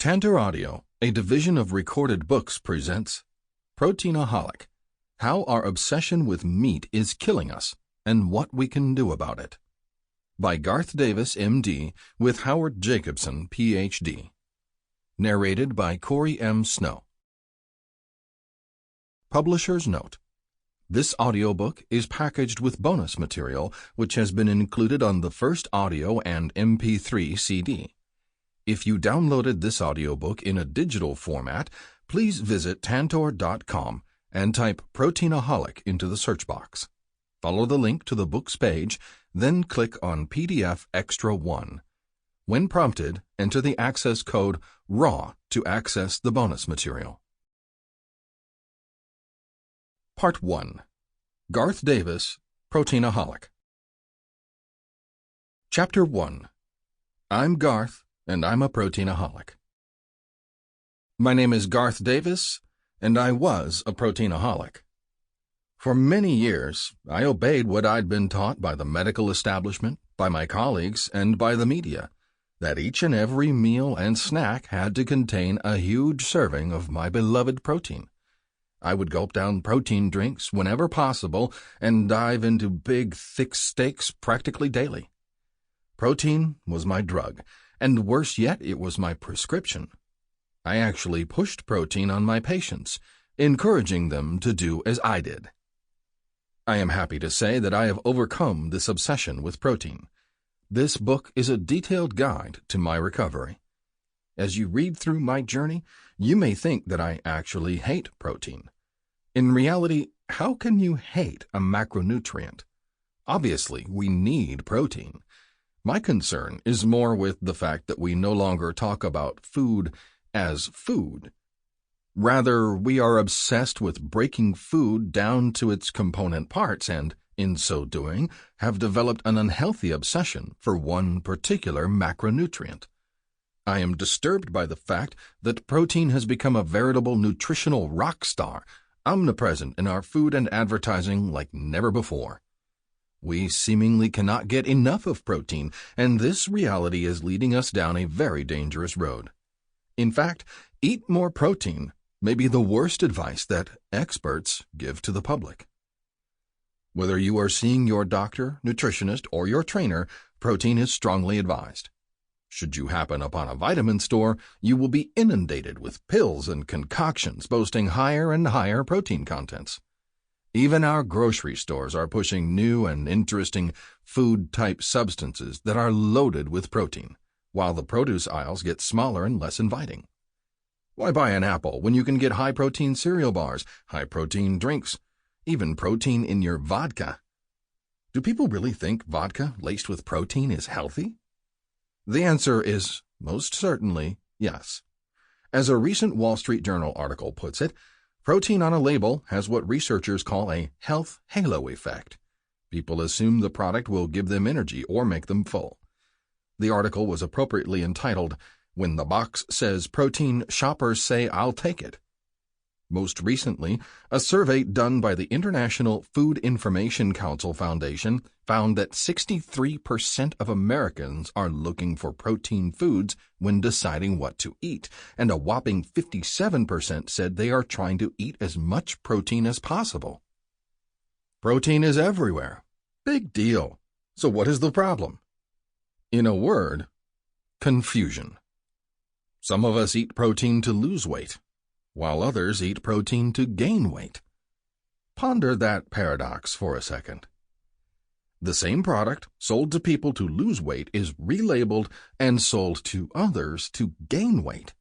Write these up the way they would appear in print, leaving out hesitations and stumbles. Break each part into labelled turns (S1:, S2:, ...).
S1: Tantor Audio, a division of Recorded Books, presents Proteinaholic, How Our Obsession with Meat is Killing Us and What We Can Do About It, by Garth Davis, M.D., with Howard Jacobson, Ph.D. Narrated by Corey M. Snow. Publisher's Note: this audiobook is packaged with bonus material which has been included on the first audio and MP3 CD. If you downloaded this audiobook in a digital format, please visit tantor.com and type Proteinaholic into the search box. Follow the link to the book's page, then click on PDF Extra 1. When prompted, enter the access code RAW to access the bonus material. Part 1. Garth Davis, Proteinaholic. Chapter 1. I'm Garth, and I'm a proteinaholic. My name is Garth Davis, and I was a proteinaholic. For many years, I obeyed what I'd been taught by the medical establishment, by my colleagues, and by the media, that each and every meal and snack had to contain a huge serving of my beloved protein. I would gulp down protein drinks whenever possible and dive into big, thick steaks practically daily. Protein was my drug, and worse yet, it was my prescription. I actually pushed protein on my patients, encouraging them to do as I did. I am happy to say that I have overcome this obsession with protein. This book is a detailed guide to my recovery. As you read through my journey, you may think that I actually hate protein. In reality, how can you hate a macronutrient? Obviously, we need protein. My concern is more with the fact that we no longer talk about food as food. Rather, we are obsessed with breaking food down to its component parts and, in so doing, have developed an unhealthy obsession for one particular macronutrient. I am disturbed by the fact that protein has become a veritable nutritional rock star, omnipresent in our food and advertising like never before. We seemingly cannot get enough of protein, and this reality is leading us down a very dangerous road. In fact, eat more protein may be the worst advice that experts give to the public. Whether you are seeing your doctor, nutritionist, or your trainer, protein is strongly advised. Should you happen upon a vitamin store, you will be inundated with pills and concoctions boasting higher and higher protein contents. Even our grocery stores are pushing new and interesting food-type substances that are loaded with protein, while the produce aisles get smaller and less inviting. Why buy an apple when you can get high-protein cereal bars, high-protein drinks, even protein in your vodka? Do people really think vodka laced with protein is healthy? The answer is most certainly yes. As a recent Wall Street Journal article puts it, protein on a label has what researchers call a health halo effect. People assume the product will give them energy or make them full. The article was appropriately entitled, "When the Box Says Protein, Shoppers Say I'll Take It." Most recently, a survey done by the International Food Information Council Foundation found that 63% of Americans are looking for protein foods when deciding what to eat, and a whopping 57% said they are trying to eat as much protein as possible. Protein is everywhere. Big deal. So what is the problem? In a word, confusion. Some of us eat protein to lose weight, while others eat protein to gain weight. Ponder that paradox for a second. The same product sold to people to lose weight is relabeled and sold to others to gain weight.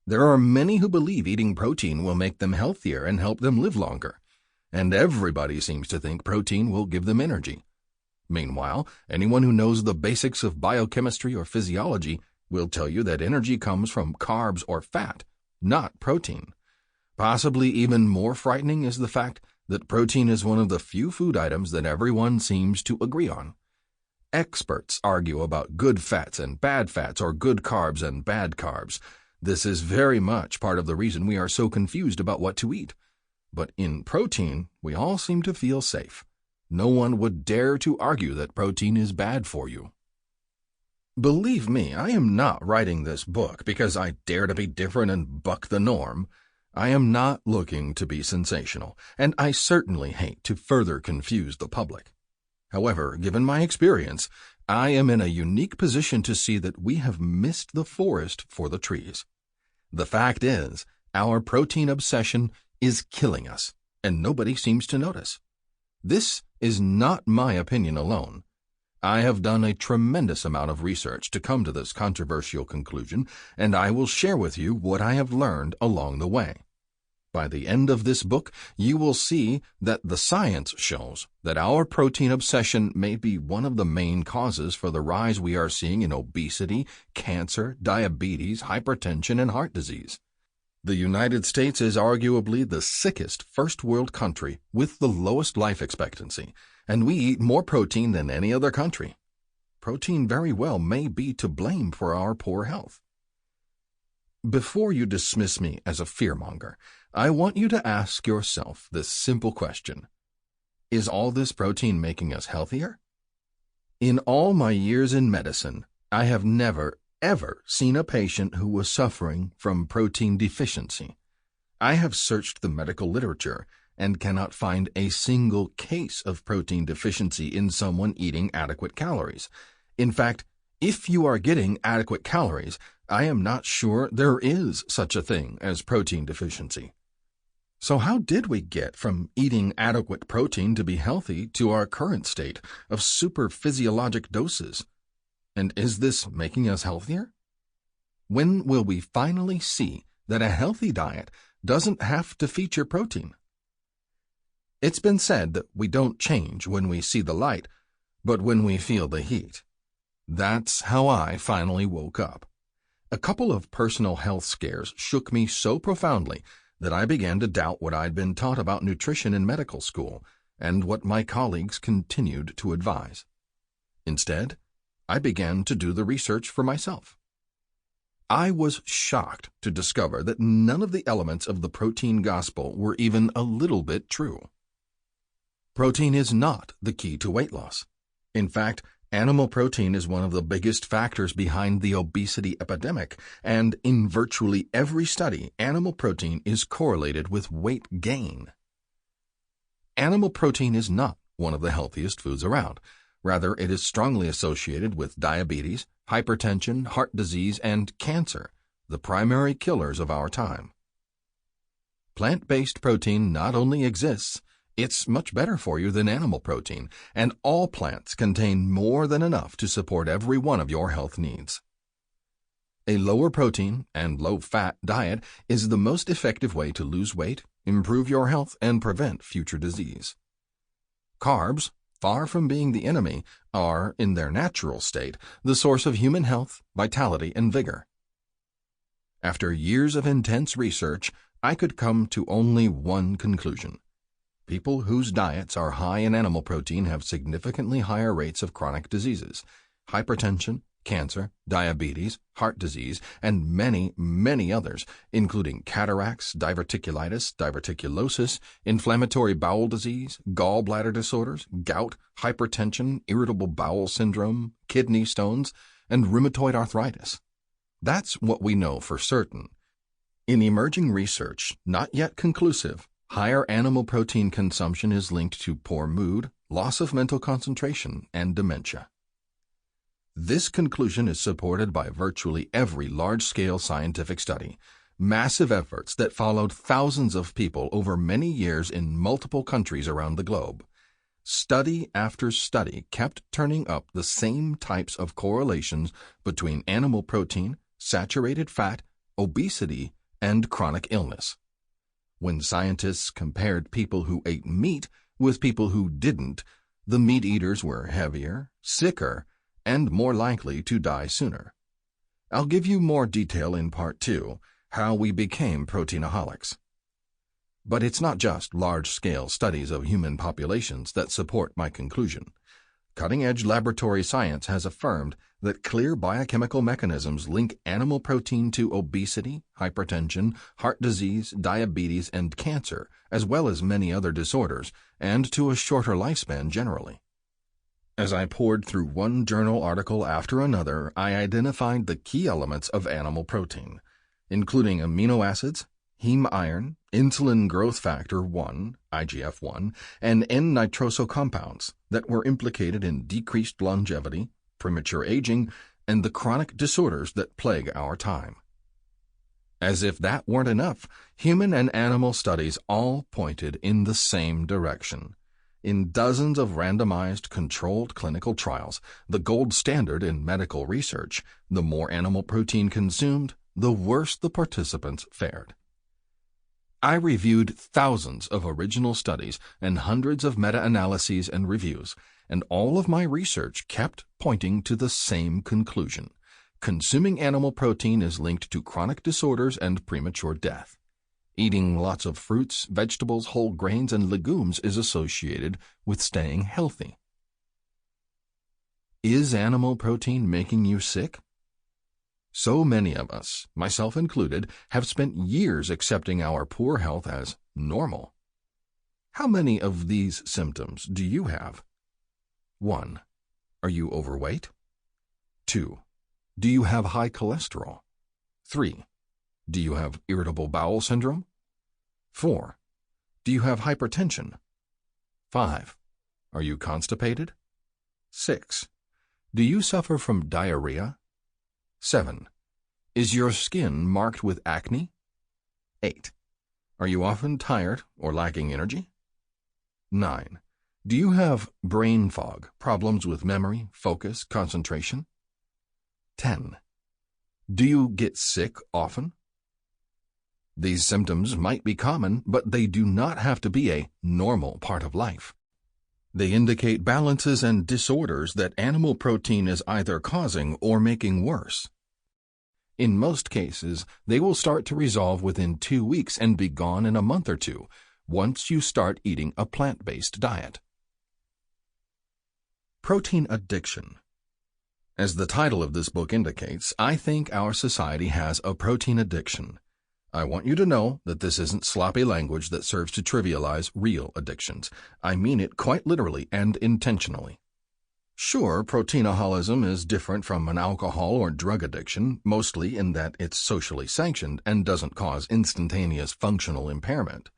S1: There are many who believe eating protein will make them healthier and help them live longer, and everybody seems to think protein will give them energy. Meanwhile, anyone who knows the basics of biochemistry or physiology will tell you that energy comes from carbs or fat, not protein. Possibly even more frightening is the fact that protein is one of the few food items that everyone seems to agree on. Experts argue about good fats and bad fats or good carbs and bad carbs. This is very much part of the reason we are so confused about what to eat. But in protein, we all seem to feel safe. No one would dare to argue that protein is bad for you. Believe me, I am not writing this book because I dare to be different and buck the norm. I am not looking to be sensational, and I certainly hate to further confuse the public. However, given my experience, I am in a unique position to see that we have missed the forest for the trees. The fact is, our protein obsession is killing us, and nobody seems to notice. This is not my opinion alone. I have done a tremendous amount of research to come to this controversial conclusion, and I will share with you what I have learned along the way. By the end of this book, you will see that the science shows that our protein obsession may be one of the main causes for the rise we are seeing in obesity, cancer, diabetes, hypertension, and heart disease. The United States is arguably the sickest first-world country with the lowest life expectancy, and we eat more protein than any other country. Protein very well may be to blame for our poor health. Before you dismiss me as a fearmonger, I want you to ask yourself this simple question. Is all this protein making us healthier? In all my years in medicine, I have never, ever seen a patient who was suffering from protein deficiency. I have searched the medical literature and cannot find a single case of protein deficiency in someone eating adequate calories. In fact, if you are getting adequate calories, I am not sure there is such a thing as protein deficiency. So how did we get from eating adequate protein to be healthy to our current state of super physiologic doses? And is this making us healthier? When will we finally see that a healthy diet doesn't have to feature protein? It's been said that we don't change when we see the light, but when we feel the heat. That's how I finally woke up. A couple of personal health scares shook me so profoundly that I began to doubt what I'd been taught about nutrition in medical school and what my colleagues continued to advise. Instead, I began to do the research for myself. I was shocked to discover that none of the elements of the protein gospel were even a little bit true. Protein is not the key to weight loss. In fact, animal protein is one of the biggest factors behind the obesity epidemic, and in virtually every study, animal protein is correlated with weight gain. Animal protein is not one of the healthiest foods around. Rather, it is strongly associated with diabetes, hypertension, heart disease, and cancer, the primary killers of our time. Plant-based protein not only exists, it's much better for you than animal protein, and all plants contain more than enough to support every one of your health needs. A lower protein and low-fat diet is the most effective way to lose weight, improve your health, and prevent future disease. Carbs, far from being the enemy, are, in their natural state, the source of human health, vitality, and vigor. After years of intense research, I could come to only one conclusion. People whose diets are high in animal protein have significantly higher rates of chronic diseases, hypertension, cancer, diabetes, heart disease, and many, many others, including cataracts, diverticulitis, diverticulosis, inflammatory bowel disease, gallbladder disorders, gout, hypertension, irritable bowel syndrome, kidney stones, and rheumatoid arthritis. That's what we know for certain. In emerging research, not yet conclusive, higher animal protein consumption is linked to poor mood, loss of mental concentration, and dementia. This conclusion is supported by virtually every large-scale scientific study, massive efforts that followed thousands of people over many years in multiple countries around the globe. Study after study kept turning up the same types of correlations between animal protein, saturated fat, obesity, and chronic illness. When scientists compared people who ate meat with people who didn't, the meat eaters were heavier, sicker, and more likely to die sooner. I'll give you more detail in Part 2, how we became proteinaholics. But it's not just large-scale studies of human populations that support my conclusion. Cutting-edge laboratory science has affirmed that clear biochemical mechanisms link animal protein to obesity, hypertension, heart disease, diabetes, and cancer, as well as many other disorders, and to a shorter lifespan generally. As I poured through one journal article after another, I identified the key elements of animal protein, including amino acids, heme iron, insulin growth factor 1, IGF-1, and N-nitroso compounds that were implicated in decreased longevity, premature aging, and the chronic disorders that plague our time. As if that weren't enough, human and animal studies all pointed in the same direction. In dozens of randomized, controlled clinical trials, the gold standard in medical research, the more animal protein consumed, the worse the participants fared. I reviewed thousands of original studies and hundreds of meta-analyses and reviews, and all of my research kept pointing to the same conclusion. Consuming animal protein is linked to chronic disorders and premature death. Eating lots of fruits, vegetables, whole grains, and legumes is associated with staying healthy. Is animal protein making you sick? So many of us, myself included, have spent years accepting our poor health as normal. How many of these symptoms do you have? 1. Are you overweight? 2. Do you have high cholesterol? 3. Do you have irritable bowel syndrome? 4. Do you have hypertension? 5. Are you constipated? 6. Do you suffer from diarrhea? 7. Is your skin marked with acne? 8. Are you often tired or lacking energy? 9. Do you have brain fog, problems with memory, focus, concentration? 10. Do you get sick often? These symptoms might be common, but they do not have to be a normal part of life. They indicate balances and disorders that animal protein is either causing or making worse. In most cases, they will start to resolve within 2 weeks and be gone in a month or two, once you start eating a plant-based diet. Protein addiction. As the title of this book indicates, I think our society has a protein addiction. I want you to know that this isn't sloppy language that serves to trivialize real addictions. I mean it quite literally and intentionally. Sure, proteinaholism is different from an alcohol or drug addiction, mostly in that it's socially sanctioned and doesn't cause instantaneous functional impairment.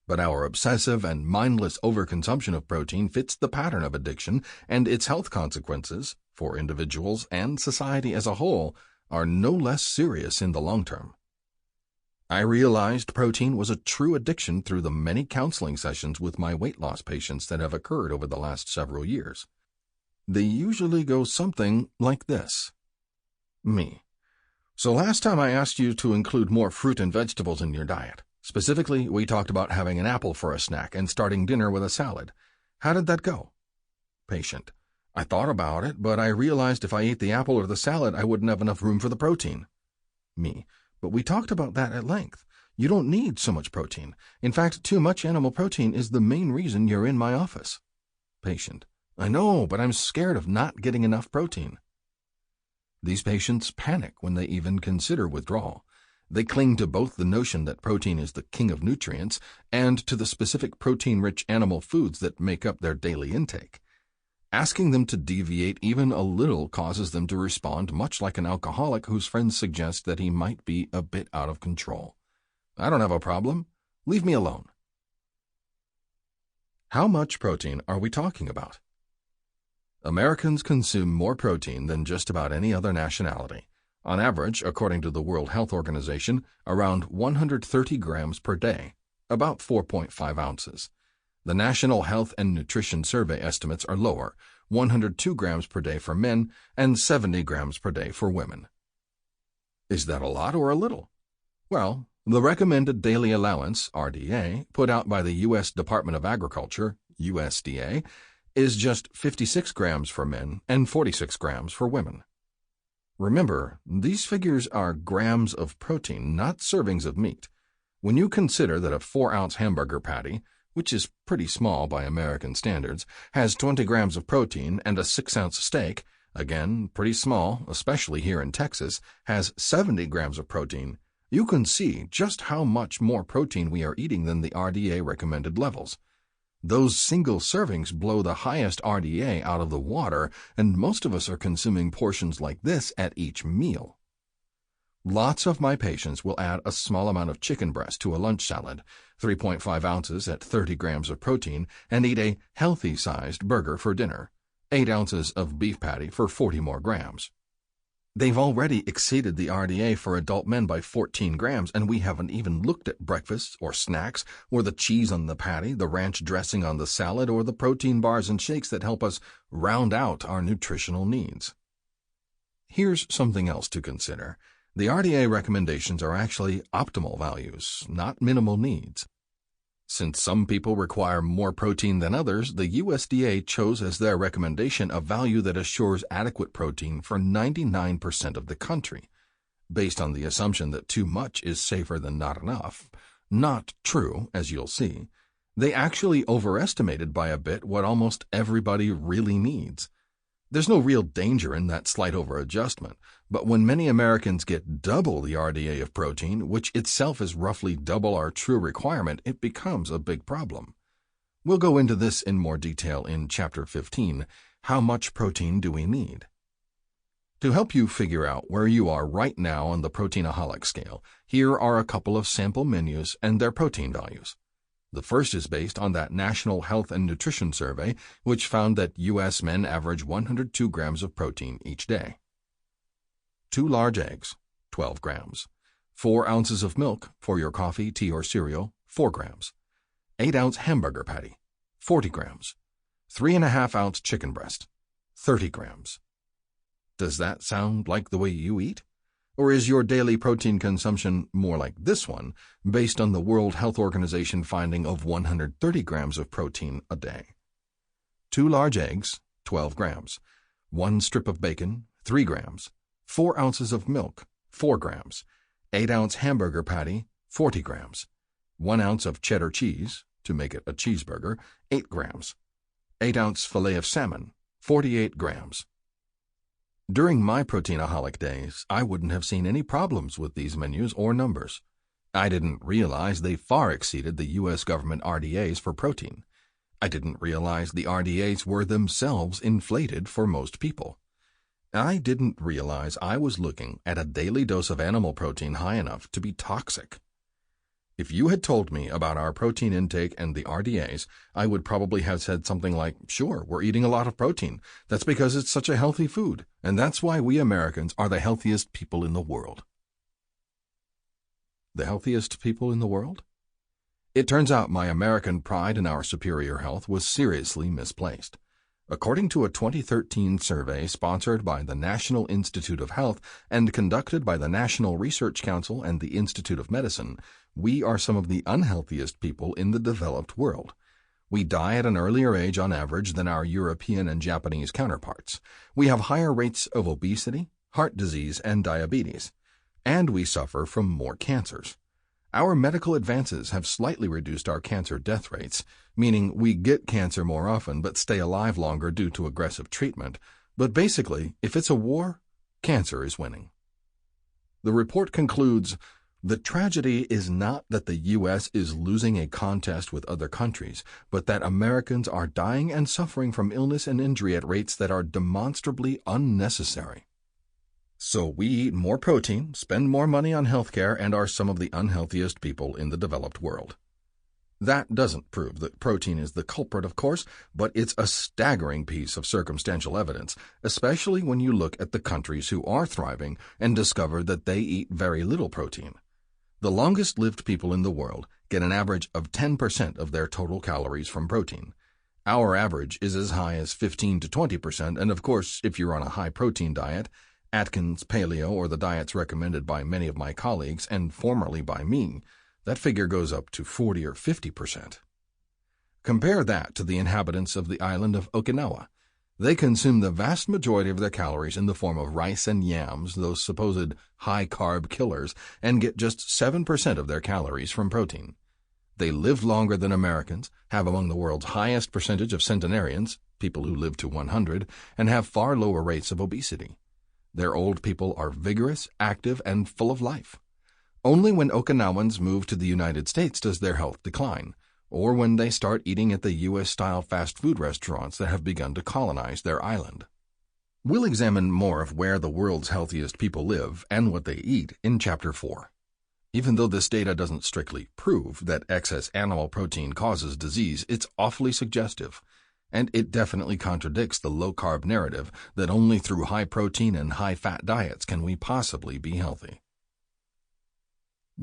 S1: But our obsessive and mindless overconsumption of protein fits the pattern of addiction, and its health consequences, for individuals and society as a whole, are no less serious in the long term. I realized protein was a true addiction through the many counseling sessions with my weight loss patients that have occurred over the last several years. They usually go something like this. Me. So last time I asked you to include more fruit and vegetables in your diet. Specifically, we talked about having an apple for a snack and starting dinner with a salad. How did that go? Patient. I thought about it, but I realized if I ate the apple or the salad, I wouldn't have enough room for the protein. Me. But we talked about that at length. You don't need so much protein. In fact, too much animal protein is the main reason you're in my office. Patient. I know, but I'm scared of not getting enough protein. These patients panic when they even consider withdrawal. They cling to both the notion that protein is the king of nutrients and to the specific protein-rich animal foods that make up their daily intake. Asking them to deviate even a little causes them to respond much like an alcoholic whose friends suggest that he might be a bit out of control. I don't have a problem. Leave me alone. How much protein are we talking about? Americans consume more protein than just about any other nationality. On average, according to the World Health Organization, around 130 grams per day, about 4.5 ounces. The National Health and Nutrition Survey estimates are lower, 102 grams per day for men and 70 grams per day for women. Is that a lot or a little? Well, the recommended daily allowance, RDA, put out by the U.S. Department of Agriculture, USDA, is just 56 grams for men and 46 grams for women. Remember, these figures are grams of protein, not servings of meat. When you consider that a 4-ounce hamburger patty, which is pretty small by American standards, has 20 grams of protein, and a 6-ounce steak, again pretty small, especially here in Texas, has 70 grams of protein, you can see just how much more protein we are eating than the RDA recommended levels. Those single servings blow the highest RDA out of the water, and most of us are consuming portions like this at each meal. Lots of my patients will add a small amount of chicken breast to a lunch salad, 3.5 ounces at 30 grams of protein, and eat a healthy-sized burger for dinner, 8 ounces of beef patty for 40 more grams. They've already exceeded the RDA for adult men by 14 grams, and we haven't even looked at breakfasts or snacks, or the cheese on the patty, the ranch dressing on the salad, or the protein bars and shakes that help us round out our nutritional needs. Here's something else to consider. The RDA recommendations are actually optimal values, not minimal needs. Since some people require more protein than others, the USDA chose as their recommendation a value that assures adequate protein for 99% of the country, based on the assumption that too much is safer than not enough. Not true, as you'll see. They actually overestimated by a bit what almost everybody really needs. There's no real danger in that slight overadjustment, but when many Americans get double the RDA of protein, which itself is roughly double our true requirement, it becomes a big problem. We'll go into this in more detail in Chapter 15, How Much Protein Do We Need? To help you figure out where you are right now on the Proteinaholic scale, here are a couple of sample menus and their protein values. The first is based on that National Health and Nutrition Survey, which found that U.S. men average 102 grams of protein each day. 2 large eggs, 12 grams. 4 ounces of milk for your coffee, tea, or cereal, 4 grams. 8-ounce hamburger patty, 40 grams. 3.5-ounce chicken breast, 30 grams. Does that sound like the way you eat? Or is your daily protein consumption more like this one, based on the World Health Organization finding of 130 grams of protein a day? 2 large eggs, 12 grams. 1 strip of bacon, 3 grams. 4 ounces of milk, 4 grams. 8-ounce hamburger patty, 40 grams. 1 ounce of cheddar cheese, to make it a cheeseburger, 8 grams. 8-ounce fillet of salmon, 48 grams. During my Proteinaholic days, I wouldn't have seen any problems with these menus or numbers. I didn't realize they far exceeded the U.S. government RDAs for protein. I didn't realize the RDAs were themselves inflated for most people. I didn't realize I was looking at a daily dose of animal protein high enough to be toxic. If you had told me about our protein intake and the RDAs, I would probably have said something like, sure, we're eating a lot of protein. That's because it's such a healthy food, and that's why we Americans are the healthiest people in the world. The healthiest people in the world? It turns out my American pride in our superior health was seriously misplaced. According to a 2013 survey sponsored by the National Institute of Health and conducted by the National Research Council and the Institute of Medicine, we are some of the unhealthiest people in the developed world. We die at an earlier age on average than our European and Japanese counterparts. We have higher rates of obesity, heart disease, and diabetes. And we suffer from more cancers. Our medical advances have slightly reduced our cancer death rates, meaning we get cancer more often but stay alive longer due to aggressive treatment. But basically, if it's a war, cancer is winning. The report concludes, the tragedy is not that the U.S. is losing a contest with other countries, but that Americans are dying and suffering from illness and injury at rates that are demonstrably unnecessary. So we eat more protein, spend more money on healthcare, and are some of the unhealthiest people in the developed world. That doesn't prove that protein is the culprit, of course, but it's a staggering piece of circumstantial evidence, especially when you look at the countries who are thriving and discover that they eat very little protein. The longest-lived people in the world get an average of 10% of their total calories from protein. Our average is as high as 15 to 20%, and of course, if you're on a high-protein diet, Atkins, paleo, or the diets recommended by many of my colleagues and formerly by me, that figure goes up to 40 or 50%. Compare that to the inhabitants of the island of Okinawa. They consume the vast majority of their calories in the form of rice and yams, those supposed high-carb killers, and get just 7% of their calories from protein. They live longer than Americans, have among the world's highest percentage of centenarians, people who live to 100, and have far lower rates of obesity. Their old people are vigorous, active, and full of life. Only when Okinawans move to the United States does their health decline. or when they start eating at the U.S.-style fast food restaurants that have begun to colonize their island. We'll examine more of where the world's healthiest people live and what they eat in Chapter 4. Even though this data doesn't strictly prove that excess animal protein causes disease, it's awfully suggestive, and it definitely contradicts the low-carb narrative that only through high-protein and high-fat diets can we possibly be healthy.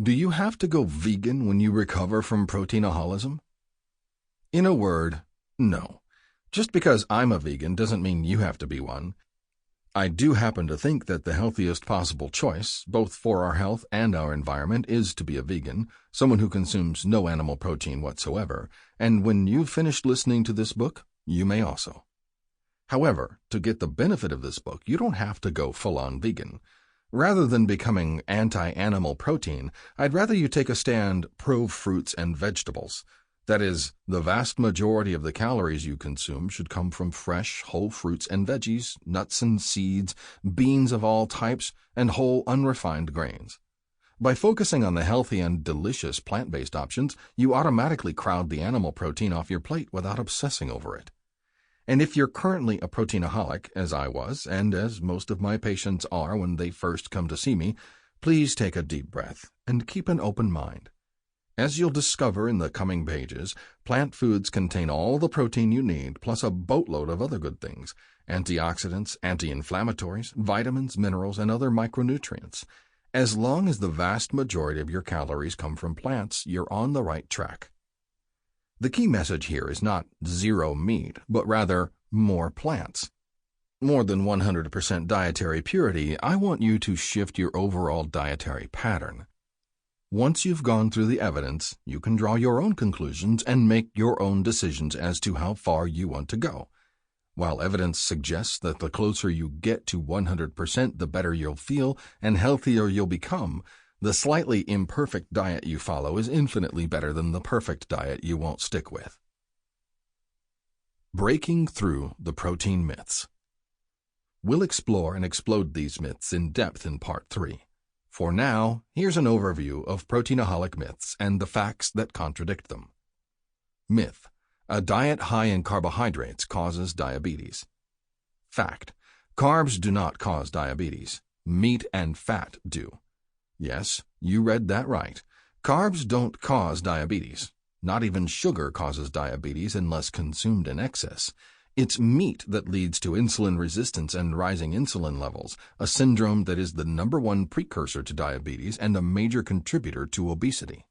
S1: Do you have to go vegan when you recover from proteinaholism? In a word, no. Just because I'm a vegan doesn't mean you have to be one. I do happen to think that the healthiest possible choice, both for our health and our environment, is to be a vegan, someone who consumes no animal protein whatsoever, and when you've finished listening to this book, you may also. However, to get the benefit of this book, you don't have to go full-on vegan. Rather than becoming anti-animal protein, I'd rather you take a stand pro-fruits and vegetables. That is, the vast majority of the calories you consume should come from fresh, whole fruits and veggies, nuts and seeds, beans of all types, and whole unrefined grains. By focusing on the healthy and delicious plant-based options, you automatically crowd the animal protein off your plate without obsessing over it. And if you're currently a proteinaholic, as I was, and as most of my patients are when they first come to see me, please take a deep breath and keep an open mind. As you'll discover in the coming pages, plant foods contain all the protein you need, plus a boatload of other good things: antioxidants, anti-inflammatories, vitamins, minerals, and other micronutrients. As long as the vast majority of your calories come from plants, you're on the right track. The key message here is not zero meat, but rather more plants. More than 100% dietary purity, I want you to shift your overall dietary pattern. Once you've gone through the evidence, you can draw your own conclusions and make your own decisions as to how far you want to go. While evidence suggests that the closer you get to 100%, the better you'll feel and healthier you'll become, the slightly imperfect diet you follow is infinitely better than the perfect diet you won't stick with. Breaking through the protein myths. We'll explore and explode these myths in depth in Part 3. For now, here's an overview of proteinaholic myths and the facts that contradict them. Myth: a diet high in carbohydrates causes diabetes. Fact: carbs do not cause diabetes. Meat and fat do. Yes, you read that right. Carbs don't cause diabetes. Not even sugar causes diabetes unless consumed in excess. It's meat that leads to insulin resistance and rising insulin levels, a syndrome that is the #1 precursor to diabetes and a major contributor to obesity.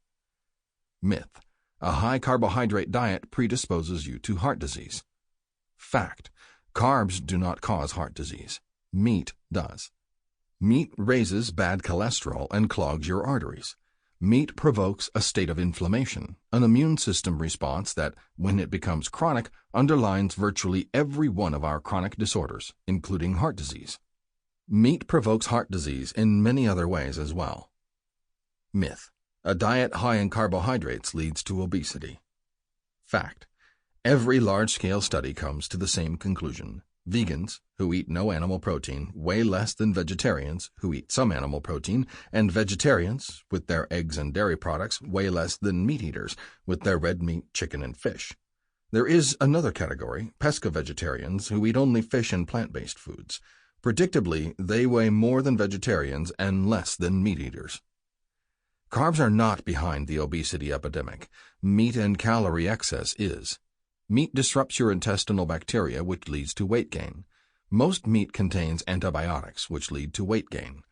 S1: Myth: a high carbohydrate diet predisposes you to heart disease. Fact: carbs do not cause heart disease. Meat does. Meat raises bad cholesterol and clogs your arteries. Meat provokes a state of inflammation, an immune system response that, when it becomes chronic, underlines virtually every one of our chronic disorders, including heart disease. Meat provokes heart disease in many other ways as well. Myth: a diet high in carbohydrates leads to obesity. Fact: every large-scale study comes to the same conclusion. Vegans, who eat no animal protein, weigh less than vegetarians, who eat some animal protein, and vegetarians, with their eggs and dairy products, weigh less than meat eaters, with their red meat, chicken, and fish. There is another category, pesca-vegetarians, who eat only fish and plant-based foods. Predictably, they weigh more than vegetarians and less than meat eaters. Carbs are not behind the obesity epidemic. Meat and calorie excess is. Meat disrupts your intestinal bacteria, which leads to weight gain. Most meat contains antibiotics, which lead to weight gain.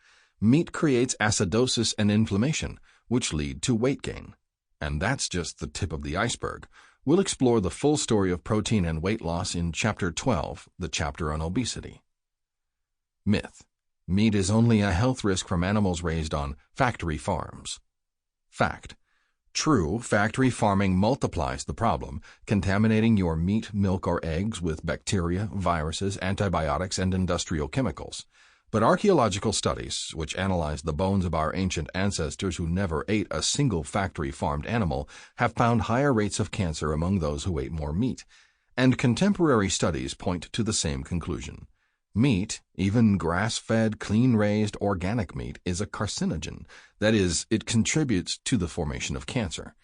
S1: Meat creates acidosis and inflammation, which lead to weight gain. And that's just the tip of the iceberg. We'll explore the full story of protein and weight loss in Chapter 12, the chapter on obesity. Myth: meat is only a health risk from animals raised on factory farms. Fact: true, factory farming multiplies the problem, contaminating your meat, milk, or eggs with bacteria, viruses, antibiotics, and industrial chemicals. But archaeological studies, which analyze the bones of our ancient ancestors who never ate a single factory-farmed animal, have found higher rates of cancer among those who ate more meat. And contemporary studies point to the same conclusion. Meat, even grass-fed, clean-raised, organic meat, is a carcinogen. That is, it contributes to the formation of cancer.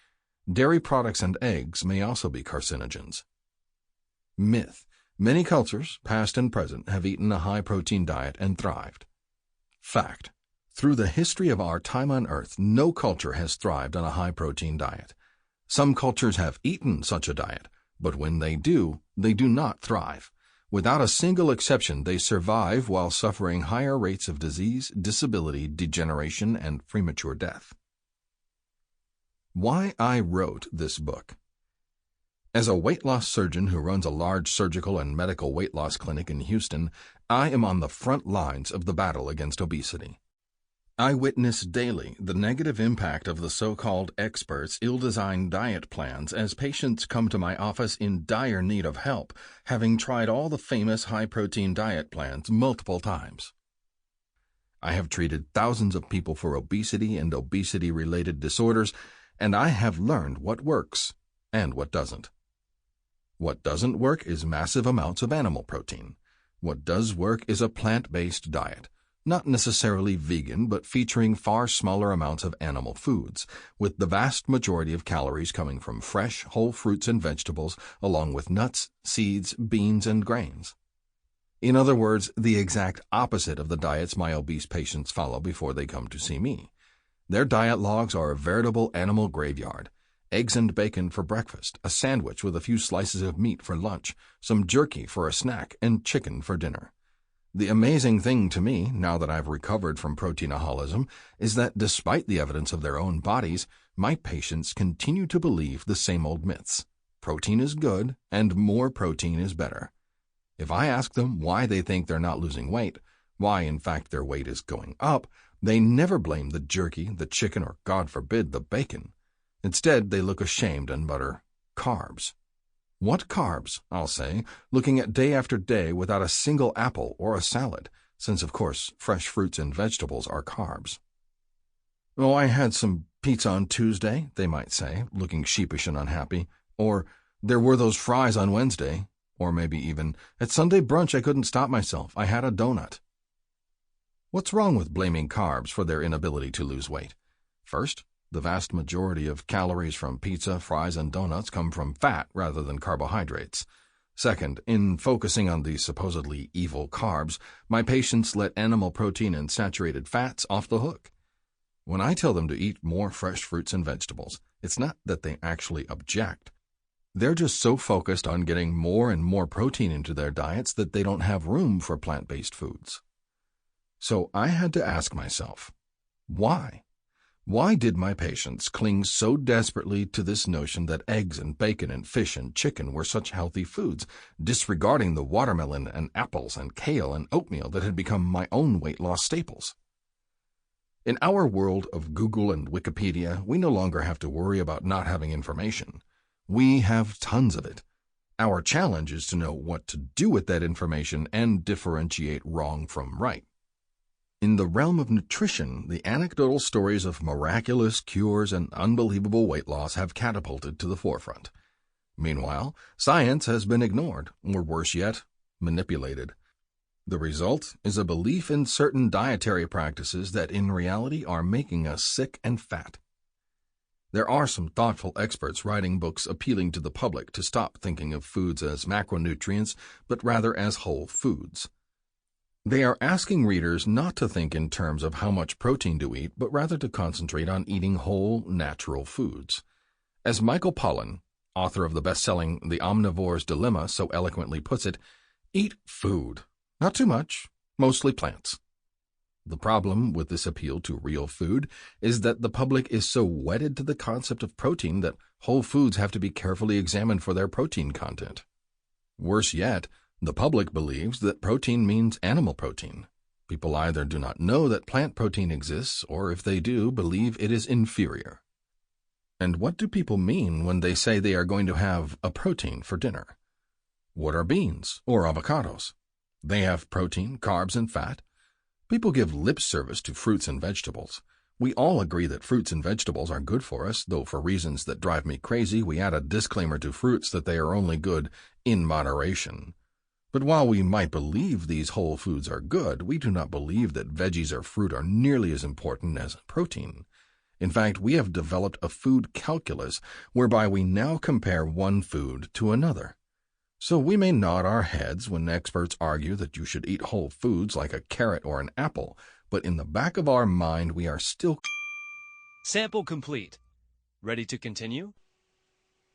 S1: Dairy products and eggs may also be carcinogens. Myth: many cultures, past and present, have eaten a high-protein diet and thrived. Fact: through the history of our time on Earth, no culture has thrived on a high-protein diet. Some cultures have eaten such a diet, but when they do not thrive. Without a single exception, they survive while suffering higher rates of disease, disability, degeneration, and premature death. Why I wrote this book. As a weight loss surgeon who runs a large surgical and medical weight loss clinic in Houston, I am on the front lines of the battle against obesity. I witness daily the negative impact of the so-called experts' ill-designed diet plans as patients come to my office in dire need of help, having tried all the famous high-protein diet plans multiple times. I have treated thousands of people for obesity and obesity-related disorders, and I have learned what works and what doesn't. What doesn't work is massive amounts of animal protein. What does work is a plant-based diet. Not necessarily vegan, but featuring far smaller amounts of animal foods, with the vast majority of calories coming from fresh, whole fruits and vegetables, along with nuts, seeds, beans, and grains. In other words, the exact opposite of the diets my obese patients follow before they come to see me. Their diet logs are a veritable animal graveyard. Eggs and bacon for breakfast, a sandwich with a few slices of meat for lunch, some jerky for a snack, and chicken for dinner. The amazing thing to me, now that I've recovered from proteinaholism, is that despite the evidence of their own bodies, my patients continue to believe the same old myths. Protein is good, and more protein is better. If I ask them why they think they're not losing weight, why in fact their weight is going up, they never blame the jerky, the chicken, or God forbid, the bacon. Instead, they look ashamed and mutter, "Carbs." What carbs, I'll say, looking at day after day without a single apple or a salad, since of course fresh fruits and vegetables are carbs. "Oh, I had some pizza on Tuesday," they might say, looking sheepish and unhappy, or "there were those fries on Wednesday," or maybe even, "at Sunday brunch I couldn't stop myself, I had a donut." What's wrong with blaming carbs for their inability to lose weight? First, the vast majority of calories from pizza, fries, and donuts come from fat rather than carbohydrates. Second, in focusing on the supposedly evil carbs, my patients let animal protein and saturated fats off the hook. When I tell them to eat more fresh fruits and vegetables, it's not that they actually object. They're just so focused on getting more and more protein into their diets that they don't have room for plant-based foods. So I had to ask myself, why? Why did my patients cling so desperately to this notion that eggs and bacon and fish and chicken were such healthy foods, disregarding the watermelon and apples and kale and oatmeal that had become my own weight loss staples? In our world of Google and Wikipedia, we no longer have to worry about not having information. We have tons of it. Our challenge is to know what to do with that information and differentiate wrong from right. In the realm of nutrition, the anecdotal stories of miraculous cures and unbelievable weight loss have catapulted to the forefront. Meanwhile, science has been ignored, or worse yet, manipulated. The result is a belief in certain dietary practices that in reality are making us sick and fat. There are some thoughtful experts writing books appealing to the public to stop thinking of foods as macronutrients, but rather as whole foods. They are asking readers not to think in terms of how much protein to eat, but rather to concentrate on eating whole, natural foods. As Michael Pollan, author of the best-selling The Omnivore's Dilemma, so eloquently puts it, eat food, not too much, mostly plants. The problem with this appeal to real food is that the public is so wedded to the concept of protein that whole foods have to be carefully examined for their protein content. Worse yet, the public believes that protein means animal protein. People either do not know that plant protein exists, or if they do, believe it is inferior. And what do people mean when they say they are going to have a protein for dinner? What are beans or avocados? They have protein, carbs, and fat. People give lip service to fruits and vegetables. We all agree that fruits and vegetables are good for us, though for reasons that drive me crazy, we add a disclaimer to fruits that they are only good in moderation. But while we might believe these whole foods are good, we do not believe that veggies or fruit are nearly as important as protein. In fact, we have developed a food calculus whereby we now compare one food to another. So we may nod our heads when experts argue that you should eat whole foods like a carrot or an apple, but in the back of our mind we are still...
S2: Sample complete. Ready to continue?